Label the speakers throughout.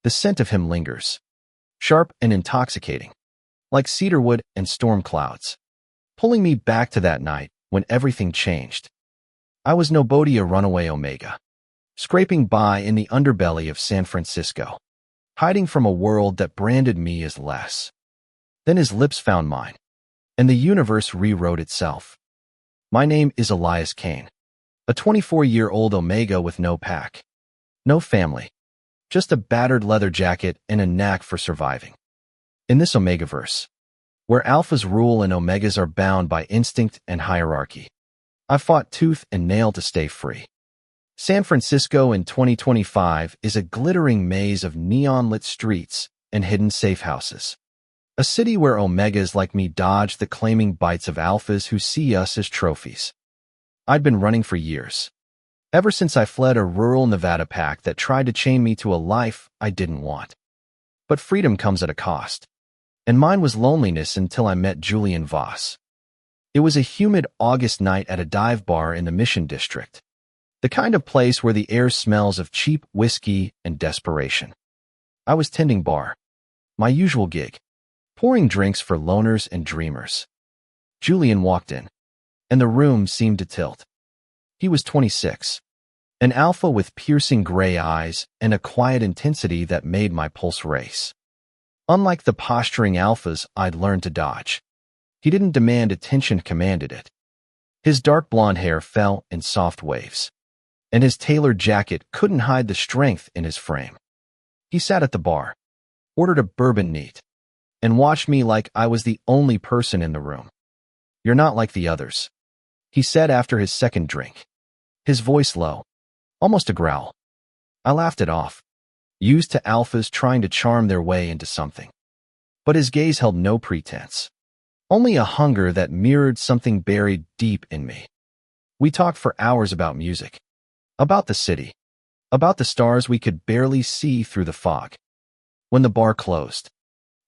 Speaker 1: The scent of him lingers, sharp and intoxicating, like cedarwood and storm clouds, pulling me back to that night when everything changed. I was nobody, a runaway Omega, scraping by in the underbelly of San Francisco, hiding from a world that branded me as less. Then his lips found mine, and the universe rewrote itself. My name is Elias Kane, a 24-year-old Omega with no pack, no family, just a battered leather jacket and a knack for surviving. In this Omegaverse, where alphas rule and omegas are bound by instinct and hierarchy, I fought tooth and nail to stay free. San Francisco in 2025 is a glittering maze of neon-lit streets and hidden safe houses. A city where omegas like me dodge the claiming bites of alphas who see us as trophies. I'd been running for years, ever since I fled a rural Nevada pack that tried to chain me to a life I didn't want. But freedom comes at a cost, and mine was loneliness until I met Julian Voss. It was a humid August night at a dive bar in the Mission District, the kind of place where the air smells of cheap whiskey and desperation. I was tending bar, my usual gig, pouring drinks for loners and dreamers. Julian walked in, and the room seemed to tilt. He was 26, an alpha with piercing gray eyes and a quiet intensity that made my pulse race. Unlike the posturing alphas I'd learned to dodge, he didn't demand attention, commanded it. His dark blonde hair fell in soft waves, and his tailored jacket couldn't hide the strength in his frame. He sat at the bar, ordered a bourbon neat, and watched me like I was the only person in the room. "You're not like the others," he said after his second drink, his voice low, almost a growl. I laughed it off, used to alphas trying to charm their way into something. But his gaze held no pretense, only a hunger that mirrored something buried deep in me. We talked for hours about music, about the city, about the stars we could barely see through the fog. When the bar closed,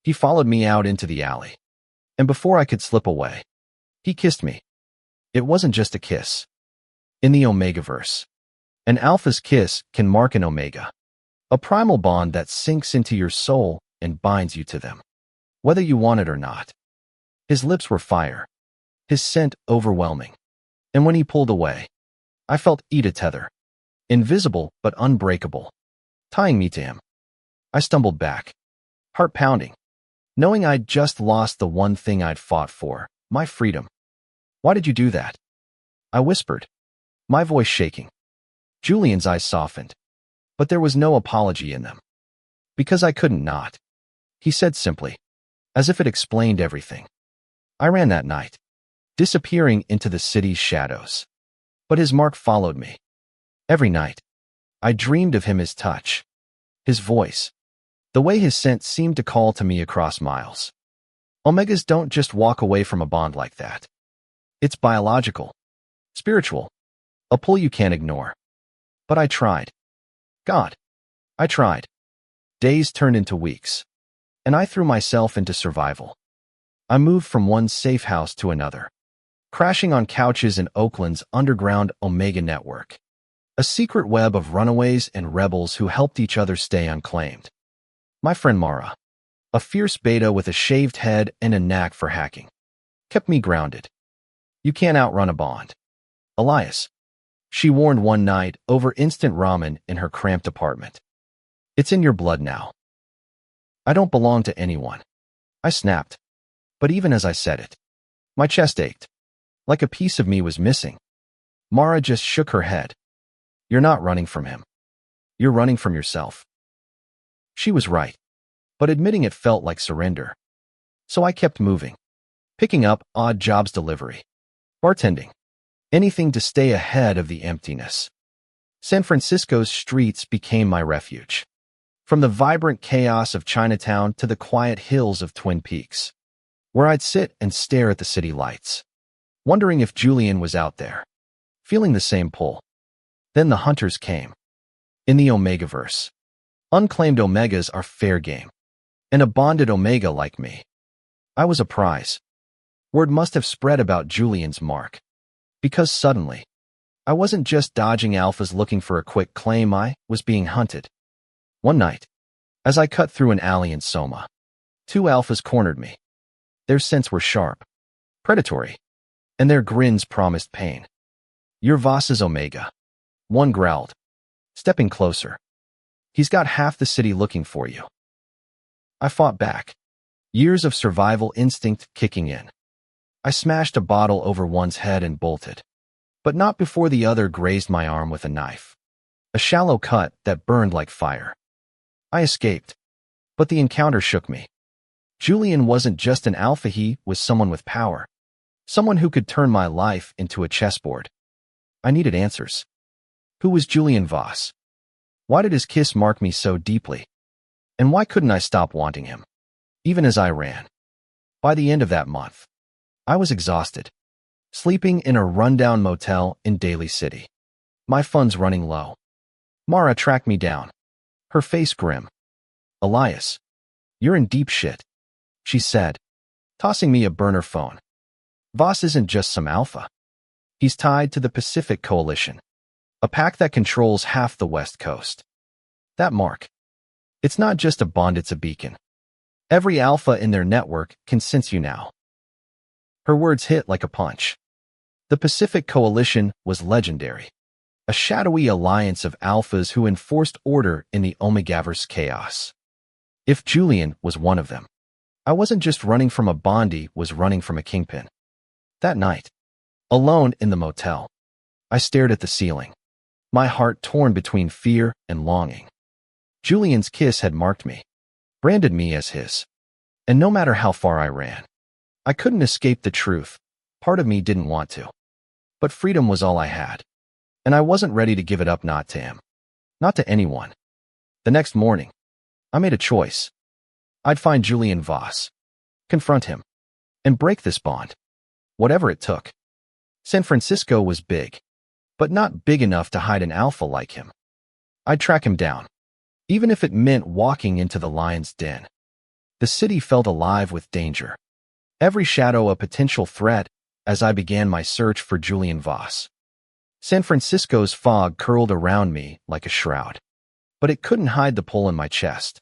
Speaker 1: he followed me out into the alley, and before I could slip away, he kissed me. It wasn't just a kiss. In the Omegaverse, an alpha's kiss can mark an omega, a primal bond that sinks into your soul and binds you to them, whether you want it or not. His lips were fire, his scent overwhelming, and when he pulled away, I felt eat a tether, invisible but unbreakable, tying me to him. I stumbled back, heart pounding, knowing I'd just lost the one thing I'd fought for, my freedom. "Why did you do that?" I whispered, my voice shaking. Julian's eyes softened, but there was no apology in them. "Because I couldn't not," he said simply, as if it explained everything. I ran that night, disappearing into the city's shadows. But his mark followed me. Every night, I dreamed of him, his touch, his voice, the way his scent seemed to call to me across miles. Omegas don't just walk away from a bond like that. It's biological, spiritual, a pull you can't ignore. But I tried. God, I tried. Days turned into weeks, and I threw myself into survival. I moved from one safe house to another, crashing on couches in Oakland's underground Omega network, a secret web of runaways and rebels who helped each other stay unclaimed. My friend Mara, a fierce beta with a shaved head and a knack for hacking, kept me grounded. "You can't outrun a bond, Elias," she warned one night over instant ramen in her cramped apartment. "It's in your blood now." "I don't belong to anyone," I snapped. But even as I said it, my chest ached, like a piece of me was missing. Mara just shook her head. "You're not running from him. You're running from yourself." She was right, but admitting it felt like surrender. So I kept moving, picking up odd jobs, delivery, bartending, anything to stay ahead of the emptiness. San Francisco's streets became my refuge, from the vibrant chaos of Chinatown to the quiet hills of Twin Peaks, where I'd sit and stare at the city lights, wondering if Julian was out there, feeling the same pull. Then the hunters came. In the Omegaverse, unclaimed omegas are fair game, and a bonded omega like me, I was a prize. Word must have spread about Julian's mark, because suddenly, I wasn't just dodging alphas looking for a quick claim, I was being hunted. One night, As I cut through an alley in Soma, two alphas cornered me. Their scents were sharp, predatory, and their grins promised pain. "You're Voss's Omega," one growled, stepping closer. "He's got half the city looking for you." I fought back, years of survival instinct kicking in. I smashed a bottle over one's head and bolted, but not before the other grazed my arm with a knife. A shallow cut that burned like fire. I escaped, but the encounter shook me. Julian wasn't just an alpha, he was someone with power. Someone who could turn my life into a chessboard. I needed answers. Who was Julian Voss? Why did his kiss mark me so deeply? And why couldn't I stop wanting him, even as I ran? By the end of that month, I was exhausted, sleeping in a rundown motel in Daly City. My funds running low. Mara tracked me down, her face grim. "Elias, you're in deep shit," she said, tossing me a burner phone. "Voss isn't just some alpha. He's tied to the Pacific Coalition, a pack that controls half the West Coast. That mark. It's not just a bond, it's a beacon. Every alpha in their network can sense you now." Her words hit like a punch. The Pacific Coalition was legendary, a shadowy alliance of alphas who enforced order in the Omegaverse chaos. If Julian was one of them, I wasn't just running from a Bondi, was running from a kingpin. That night, alone in the motel, I stared at the ceiling, my heart torn between fear and longing. Julian's kiss had marked me, branded me as his, and no matter how far I ran, I couldn't escape the truth. Part of me didn't want to, but freedom was all I had, and I wasn't ready to give it up, not to him, not to anyone. The next morning, I made a choice. I'd find Julian Voss, confront him, and break this bond, whatever it took. San Francisco was big, but not big enough to hide an alpha like him. I'd track him down, even if it meant walking into the lion's den. The city felt alive with danger, every shadow a potential threat as I began my search for Julian Voss. San Francisco's fog curled around me like a shroud, but it couldn't hide the pull in my chest,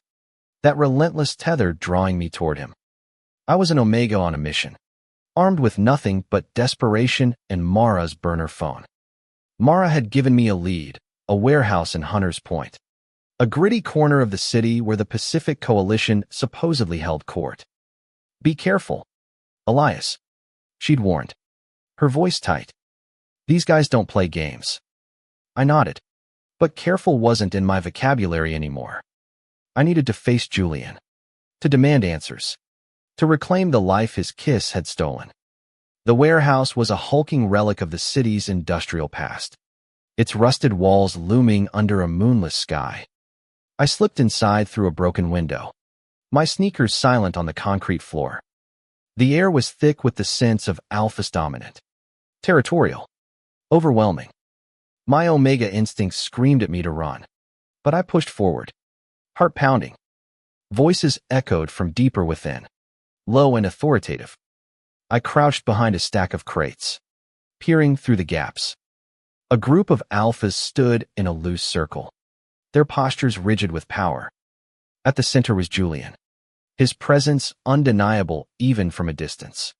Speaker 1: that relentless tether drawing me toward him. I was an Omega on a mission, armed with nothing but desperation and Mara's burner phone. Mara had given me a lead, a warehouse in Hunters Point, a gritty corner of the city where the Pacific Coalition supposedly held court. "Be careful, Elias," she'd warned, her voice tight. "These guys don't play games." I nodded, but careful wasn't in my vocabulary anymore. I needed to face Julian, to demand answers, to reclaim the life his kiss had stolen. The warehouse was a hulking relic of the city's industrial past, its rusted walls looming under a moonless sky. I slipped inside through a broken window, my sneakers silent on the concrete floor. The air was thick with the sense of alpha's dominant, territorial, overwhelming. My Omega instincts screamed at me to run, but I pushed forward, heart pounding. Voices echoed from deeper within, low and authoritative. I crouched behind a stack of crates, peering through the gaps. A group of alphas stood in a loose circle, their postures rigid with power. At the center was Julian, his presence undeniable even from a distance.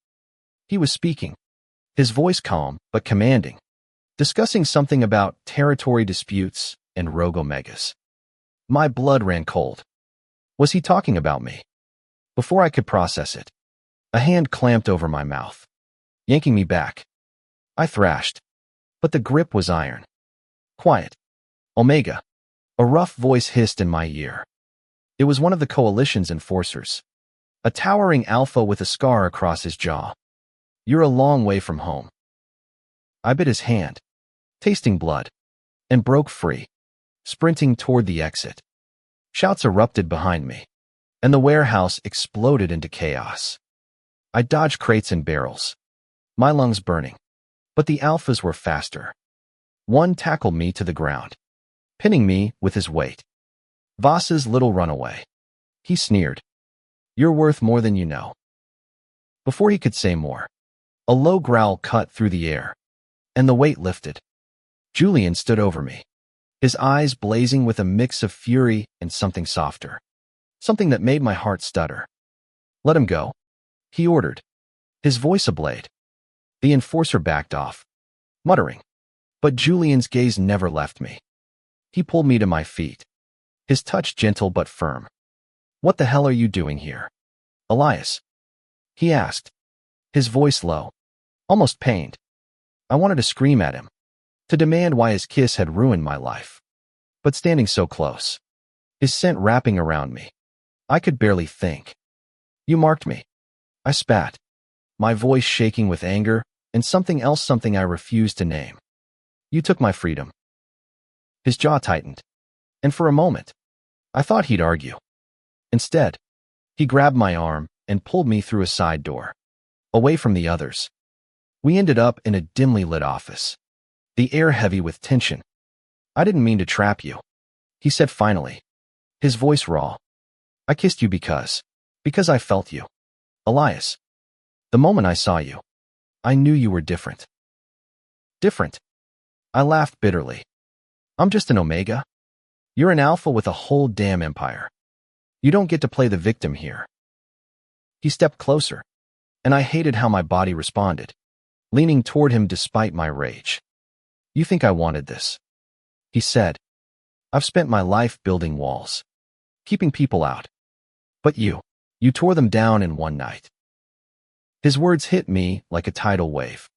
Speaker 1: He was speaking, his voice calm but commanding, discussing something about territory disputes and rogue Omegas. My blood ran cold. Was he talking about me? Before I could process it, a hand clamped over my mouth, yanking me back. I thrashed, but the grip was iron. "Quiet, Omega," a rough voice hissed in my ear. It was one of the Coalition's enforcers, a towering alpha with a scar across his jaw. "You're a long way from home." I bit his hand, tasting blood, and broke free, sprinting toward the exit. Shouts erupted behind me, and the warehouse exploded into chaos. I dodged crates and barrels, my lungs burning, but the alphas were faster. One tackled me to the ground, pinning me with his weight. "Voss's little runaway," he sneered. "You're worth more than you know." Before he could say more, a low growl cut through the air, and the weight lifted. Julian stood over me, his eyes blazing with a mix of fury and something softer. something that made my heart stutter. "Let him go," he ordered, his voice ablaze. The enforcer backed off, muttering, but Julian's gaze never left me. He pulled me to my feet, his touch gentle but firm. "What the hell are you doing here, Elias?" he asked, his voice low, almost pained. I wanted to scream at him, to demand why his kiss had ruined my life. But standing so close, his scent wrapping around me, I could barely think. "You marked me," I spat, my voice shaking with anger and something else, something I refused to name. "You took my freedom." His jaw tightened, and for a moment, I thought he'd argue. Instead, he grabbed my arm and pulled me through a side door, away from the others. We ended up in a dimly lit office, the air heavy with tension. "I didn't mean to trap you," he said finally, his voice raw. "I kissed you because I felt you, Elias. The moment I saw you, I knew you were different." "Different?" I laughed bitterly. "I'm just an Omega. You're an alpha with a whole damn empire. You don't get to play the victim here." He stepped closer, and I hated how my body responded, leaning toward him despite my rage. "You think I wanted this?" he said. "I've spent my life building walls, keeping people out. But you tore them down in one night." His words hit me like a tidal wave,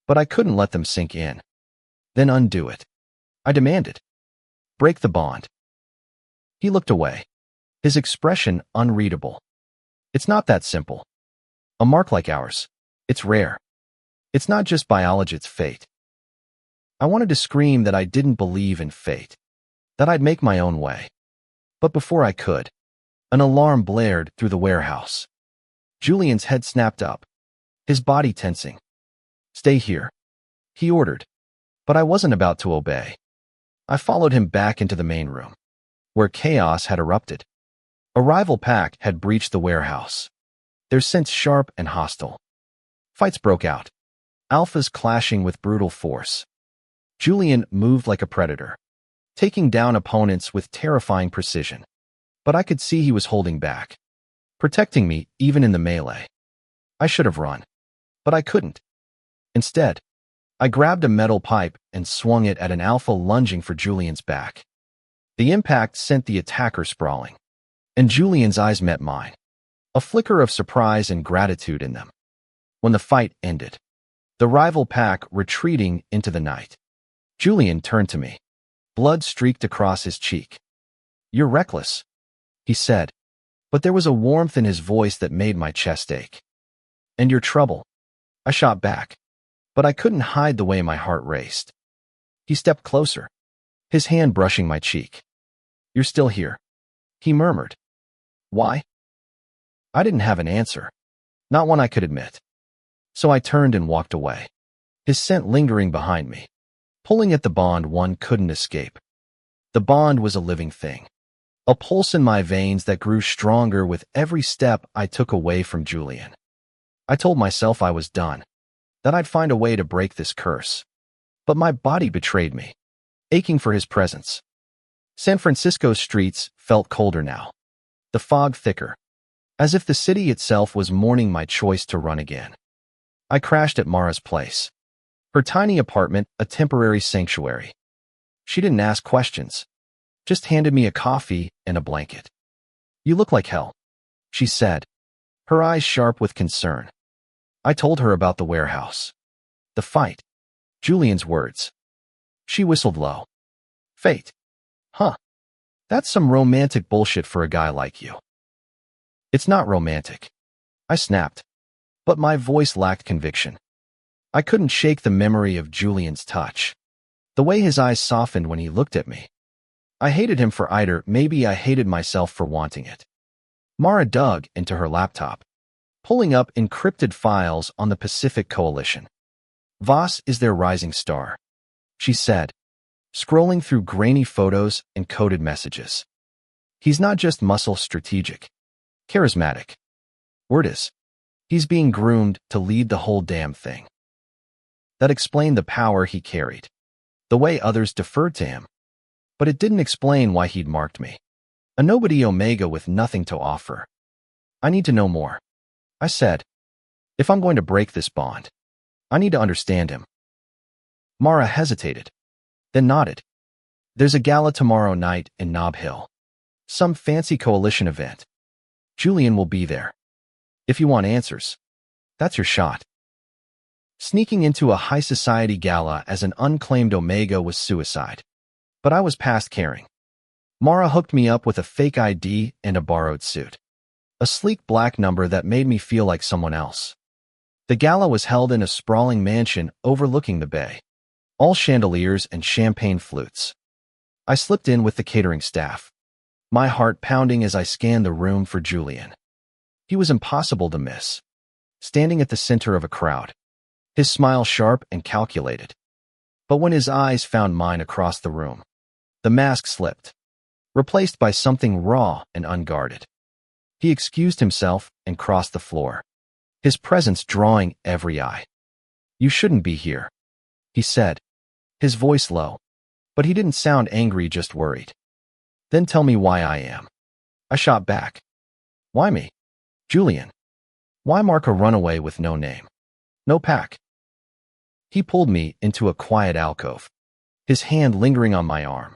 Speaker 1: but I couldn't let them sink in. "Then undo it," I demanded. "Break the bond." He looked away, his expression unreadable. "It's not that simple. A mark like ours, it's rare. It's not just biology, it's fate." I wanted to scream that I didn't believe in fate, that I'd make my own way. But before I could, an alarm blared through the warehouse. Julian's head snapped up, his body tensing. "Stay here," he ordered, but I wasn't about to obey. I followed him back into the main room, where chaos had erupted. A rival pack had breached the warehouse, their scents sharp and hostile. Fights broke out, alphas clashing with brutal force. Julian moved like a predator, taking down opponents with terrifying precision. But I could see he was holding back, protecting me even in the melee. I should have run, but I couldn't. Instead, I grabbed a metal pipe and swung it at an alpha lunging for Julian's back. The impact sent the attacker sprawling, and Julian's eyes met mine, a flicker of surprise and gratitude in them. When the fight ended, the rival pack retreating into the night, Julian turned to me. Blood streaked across his cheek. "You're reckless," he said, but there was a warmth in his voice that made my chest ache. "And you're trouble," I shot back, but I couldn't hide the way my heart raced. He stepped closer, his hand brushing my cheek. "You're still here," he murmured. "Why?" I didn't have an answer, not one I could admit. So I turned and walked away, his scent lingering behind me, pulling at the bond one couldn't escape. The bond was a living thing, a pulse in my veins that grew stronger with every step I took away from Julian. I told myself I was done, that I'd find a way to break this curse. But my body betrayed me, aching for his presence. San Francisco's streets felt colder now, the fog thicker, as if the city itself was mourning my choice to run again. I crashed at Mara's place, her tiny apartment a temporary sanctuary. She didn't ask questions, just handed me a coffee and a blanket. "You look like hell," she said, her eyes sharp with concern. I told her about the warehouse, the fight, Julian's words. She whistled low. "Fate. Huh. That's some romantic bullshit for a guy like you." "It's not romantic," I snapped, but my voice lacked conviction. I couldn't shake the memory of Julian's touch, the way his eyes softened when he looked at me. I hated him for either, maybe I hated myself for wanting it. Mara dug into her laptop, pulling up encrypted files on the Pacific Coalition. "Voss is their rising star," she said, scrolling through grainy photos and coded messages. "He's not just muscle strategic, charismatic. Word is, he's being groomed to lead the whole damn thing." That explained the power he carried, the way others deferred to him. But it didn't explain why he'd marked me. A nobody Omega with nothing to offer. I need to know more. I said, if I'm going to break this bond, I need to understand him. Mara hesitated, then nodded. There's a gala tomorrow night in Nob Hill. Some fancy coalition event. Julian will be there. If you want answers, that's your shot. Sneaking into a high society gala as an unclaimed Omega was suicide. But I was past caring. Mara hooked me up with a fake ID and a borrowed suit. A sleek black number that made me feel like someone else. The gala was held in a sprawling mansion overlooking the bay. All chandeliers and champagne flutes. I slipped in with the catering staff, my heart pounding as I scanned the room for Julian. He was impossible to miss, standing at the center of a crowd, his smile sharp and calculated. But when his eyes found mine across the room, the mask slipped, replaced by something raw and unguarded. He excused himself and crossed the floor, his presence drawing every eye. You shouldn't be here, he said, his voice low, but he didn't sound angry, just worried. Then tell me why I am. I shot back. Why me? Julian. Why mark a runaway with no name? No pack? He pulled me into a quiet alcove, his hand lingering on my arm.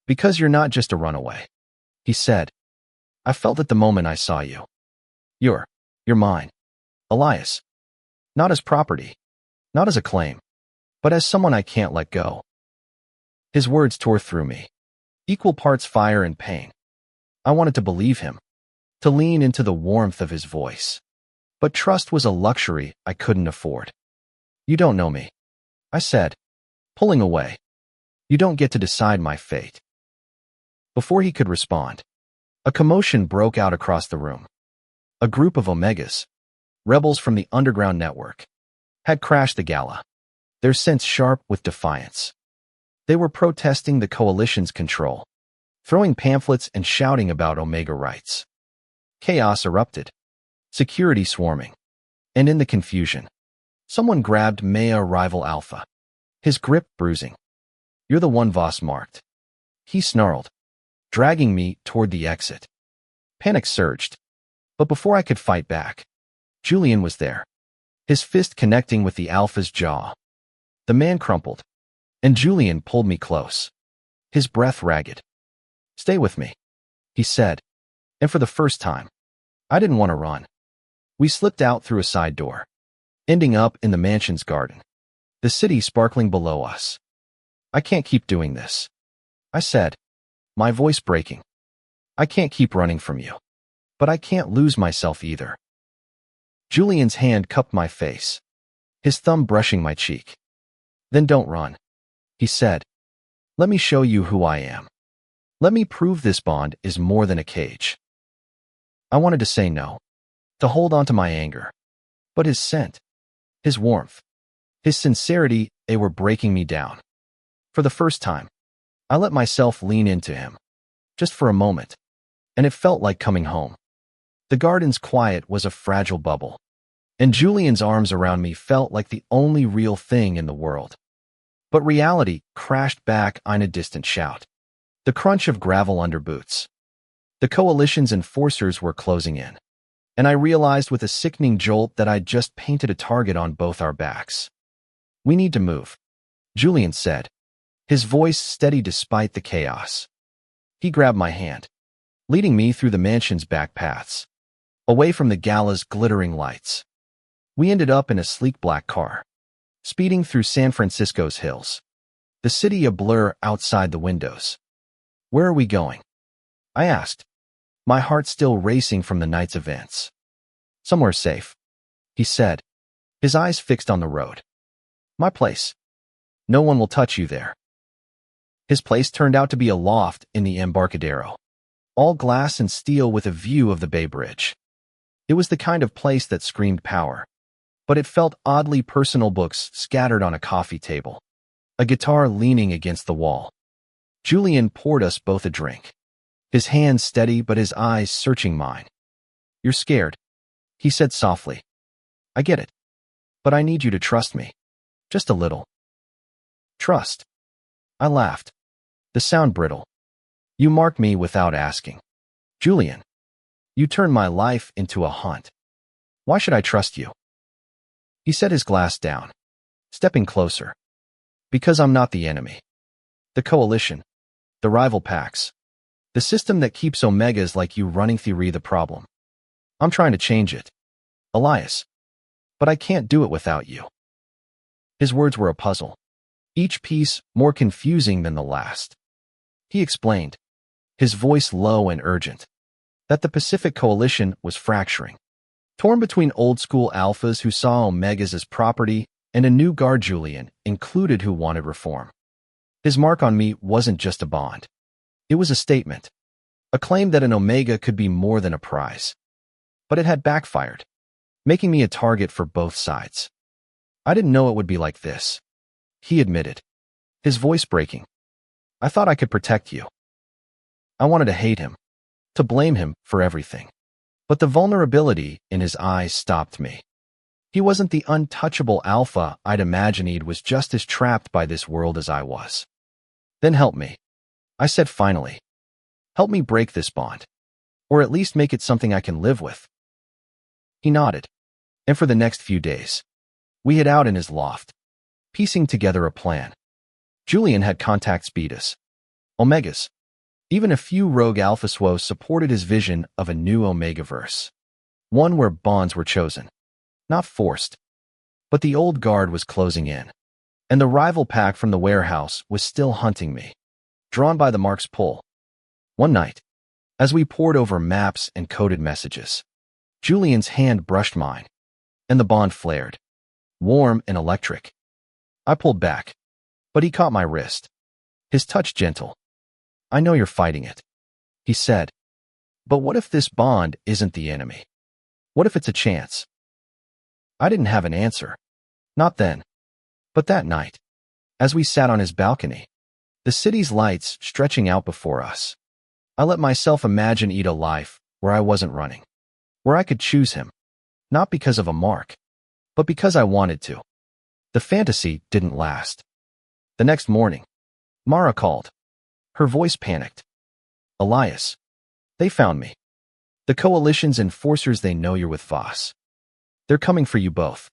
Speaker 1: Because you're not just a runaway, he said. I felt it the moment I saw you. You're mine. Elias. Not as property, not as a claim, but as someone I can't let go. His words tore through me, equal parts fire and pain. I wanted to believe him, to lean into the warmth of his voice. But trust was a luxury I couldn't afford. You don't know me, I said, pulling away. You don't get to decide my fate. Before he could respond, a commotion broke out across the room. A group of Omegas, rebels from the underground network, had crashed the gala, their scents sharp with defiance. They were protesting the coalition's control, throwing pamphlets and shouting about Omega rights. Chaos erupted, security swarming, and in the confusion, someone grabbed Maya rival Alpha, his grip bruising. You're the one Voss marked, he snarled, dragging me toward the exit. Panic surged, but before I could fight back, Julian was there, his fist connecting with the Alpha's jaw. The man crumpled, and Julian pulled me close, his breath ragged. Stay with me, he said, and for the first time, I didn't want to run. We slipped out through a side door, ending up in the mansion's garden, the city sparkling below us. I can't keep doing this, I said, my voice breaking. I can't keep running from you, but I can't lose myself either. Julian's hand cupped my face, his thumb brushing my cheek. Then don't run, he said. Let me show you who I am. Let me prove this bond is more than a cage. I wanted to say no, to hold on to my anger, but his scent, his warmth, his sincerity, they were breaking me down. For the first time, I let myself lean into him, just for a moment, and it felt like coming home. The garden's quiet was a fragile bubble, and Julian's arms around me felt like the only real thing in the world. But reality crashed back on a distant shout, the crunch of gravel under boots. The coalition's enforcers were closing in, and I realized with a sickening jolt that I'd just painted a target on both our backs. We need to move, Julian said, his voice steady despite the chaos. He grabbed my hand, leading me through the mansion's back paths, away from the gala's glittering lights. We ended up in a sleek black car, speeding through San Francisco's hills, the city a blur outside the windows. Where are we going? I asked, my heart still racing from the night's events. Somewhere safe, he said, his eyes fixed on the road. My place. No one will touch you there. His place turned out to be a loft in the Embarcadero, all glass and steel with a view of the Bay Bridge. It was the kind of place that screamed power, but it felt oddly personal. Books scattered on a coffee table, a guitar leaning against the wall. Julian poured us both a drink, his hands steady but his eyes searching mine. You're scared, he said softly. I get it, but I need you to trust me, just a little. Trust? I laughed, the sound brittle. You mark me without asking. Julian, you turned my life into a hunt. Why should I trust you? He set his glass down, stepping closer. Because I'm not the enemy. The coalition, the rival packs, the system that keeps Omegas like you running through the problem. I'm trying to change it, Elias. But I can't do it without you. His words were a puzzle, each piece more confusing than the last. He explained, his voice low and urgent, that the Pacific Coalition was fracturing, torn between old-school alphas who saw Omegas as property and a new guard Julian included who wanted reform. His mark on me wasn't just a bond. It was a statement, a claim that an Omega could be more than a prize. But it had backfired, making me a target for both sides. I didn't know it would be like this, he admitted, his voice breaking. I thought I could protect you. I wanted to hate him, to blame him for everything. But the vulnerability in his eyes stopped me. He wasn't the untouchable alpha I'd imagined. He was just as trapped by this world as I was. Then help me, I said finally. Help me break this bond, or at least make it something I can live with. He nodded, and for the next few days, we hid out in his loft, piecing together a plan. Julian had contacts beat us, Omegas. Even a few rogue alpha swos supported his vision of a new Omegaverse, one where bonds were chosen, not forced. But the old guard was closing in, and the rival pack from the warehouse was still hunting me, drawn by the mark's pull. One night, as we pored over maps and coded messages, Julian's hand brushed mine, and the bond flared, warm and electric. I pulled back, but he caught my wrist, his touch gentle. I know you're fighting it, he said. But what if this bond isn't the enemy? What if it's a chance? I didn't have an answer. Not then. But that night, as we sat on his balcony, the city's lights stretching out before us, I let myself imagine a life where I wasn't running, where I could choose him, not because of a mark, but because I wanted to. The fantasy didn't last. The next morning, Mara called. Her voice panicked. Elias, they found me. The coalition's enforcers, they know you're with Voss. They're coming for you both.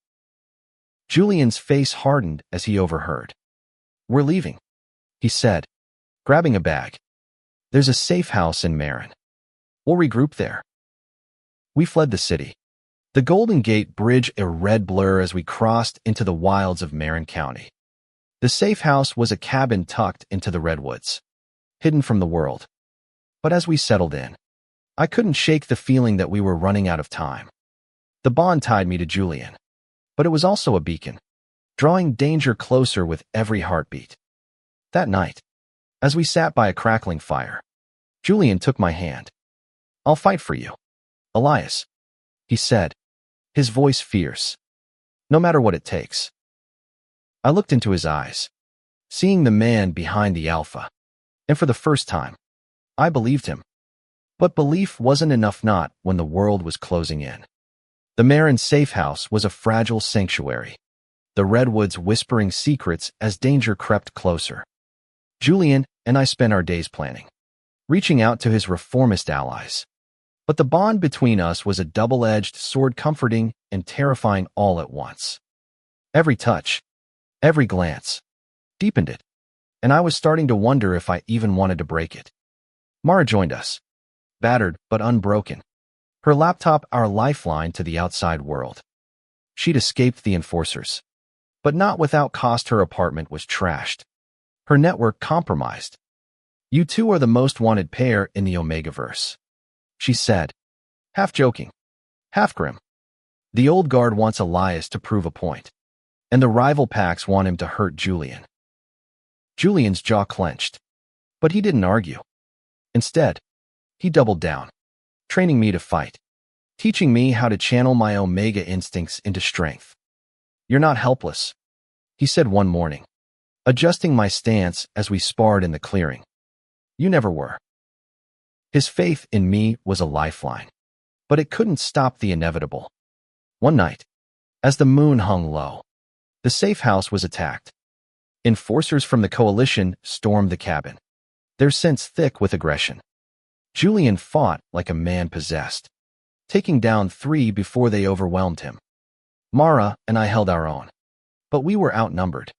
Speaker 1: Julian's face hardened as he overheard. We're leaving, he said, grabbing a bag. There's a safe house in Marin. We'll regroup there. We fled the city. The Golden Gate Bridge a red blur as we crossed into the wilds of Marin County. The safe house was a cabin tucked into the redwoods, hidden from the world. But as we settled in, I couldn't shake the feeling that we were running out of time. The bond tied me to Julian, but it was also a beacon, drawing danger closer with every heartbeat. That night, as we sat by a crackling fire, Julian took my hand. I'll fight for you, Elias, he said, his voice fierce. No matter what it takes. I looked into his eyes, seeing the man behind the alpha, and for the first time, I believed him. But belief wasn't enough, not when the world was closing in. The Marin safe house was a fragile sanctuary, the redwoods whispering secrets as danger crept closer. Julian and I spent our days planning, reaching out to his reformist allies. But the bond between us was a double-edged sword, comforting and terrifying all at once. Every touch, every glance, deepened it, and I was starting to wonder if I even wanted to break it. Mara joined us, battered but unbroken, her laptop our lifeline to the outside world. She'd escaped the enforcers, but not without cost. Her apartment was trashed, her network compromised. You two are the most wanted pair in the Omegaverse, she said, half joking, half grim. The old guard wants Elias to prove a point, and the rival packs want him to hurt Julian. Julian's jaw clenched, but he didn't argue. Instead, he doubled down, training me to fight, teaching me how to channel my Omega instincts into strength. You're not helpless, he said one morning, adjusting my stance as we sparred in the clearing. You never were. His faith in me was a lifeline, but it couldn't stop the inevitable. One night, as the moon hung low, the safe house was attacked. Enforcers from the coalition stormed the cabin, their scents thick with aggression. Julian fought like a man possessed, taking down 3 before they overwhelmed him. Mara and I held our own, but we were outnumbered.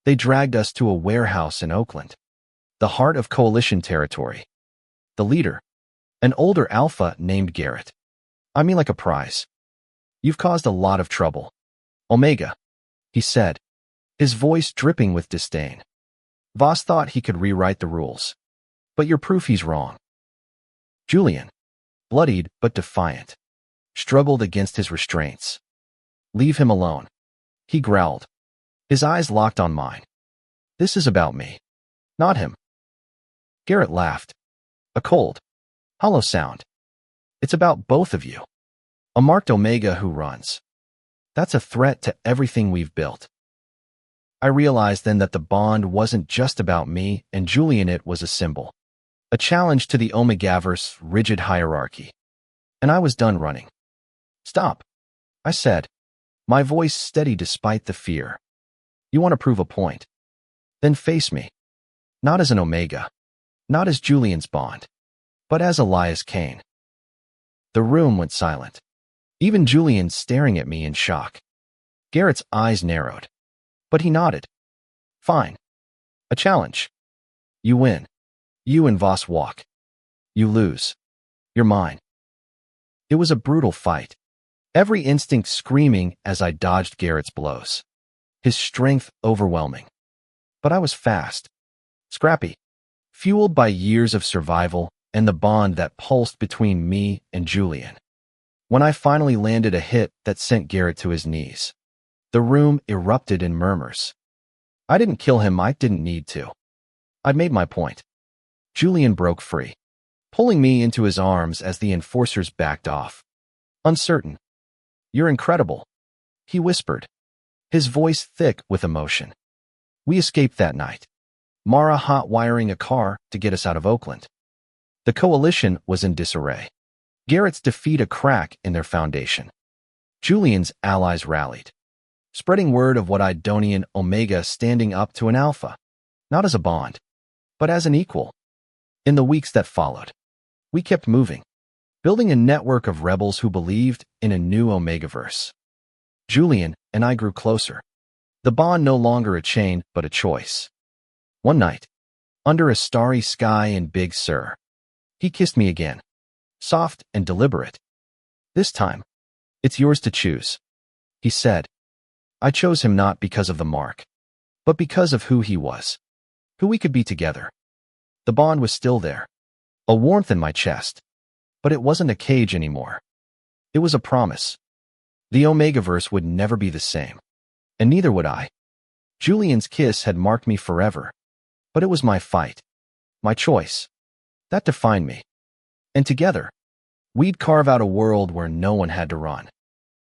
Speaker 1: They dragged us to a warehouse in Oakland, the heart of coalition territory. The leader, an older alpha named Garrett. I mean like a prize. You've caused a lot of trouble, Omega, he said, his voice dripping with disdain. Voss thought he could rewrite the rules, but you're proof he's wrong. Julian, bloodied but defiant, struggled against his restraints. Leave him alone, he growled, his eyes locked on mine. This is about me, not him. Garrett laughed, a cold, hollow sound. It's about both of you. A marked Omega who runs. That's a threat to everything we've built. I realized then that the bond wasn't just about me and Julian. It was a symbol, a challenge to the Omegaverse rigid hierarchy. And I was done running. Stop, I said, my voice steady despite the fear. You want to prove a point? Then face me. Not as an Omega, not as Julian's bond, but as Elias Kane. The room went silent, even Julian staring at me in shock. Garrett's eyes narrowed, but he nodded. Fine. A challenge. You win. You and Voss walk. You lose. You're mine. It was a brutal fight, every instinct screaming as I dodged Garrett's blows, his strength overwhelming. But I was fast, scrappy, fueled by years of survival and the bond that pulsed between me and Julian. When I finally landed a hit that sent Garrett to his knees, the room erupted in murmurs. I didn't kill him, I didn't need to. I'd made my point. Julian broke free, pulling me into his arms as the enforcers backed off. Uncertain. You're incredible, he whispered, his voice thick with emotion. We escaped that night, Mara hot-wiring a car to get us out of Oakland. The coalition was in disarray. Garrett's defeat a crack in their foundation. Julian's allies rallied, spreading word of what I'd Donian Omega standing up to an alpha, not as a bond, but as an equal. In the weeks that followed, we kept moving, building a network of rebels who believed in a new Omegaverse. Julian and I grew closer, the bond no longer a chain but a choice. One night, under a starry sky in Big Sur, he kissed me again, soft and deliberate. This time, it's yours to choose, he said. I chose him not because of the mark, but because of who he was, who we could be together. The bond was still there, a warmth in my chest, but it wasn't a cage anymore. It was a promise. The Omegaverse would never be the same, and neither would I. Julian's kiss had marked me forever, but it was my fight, my choice. That defined me. And together, we'd carve out a world where no one had to run.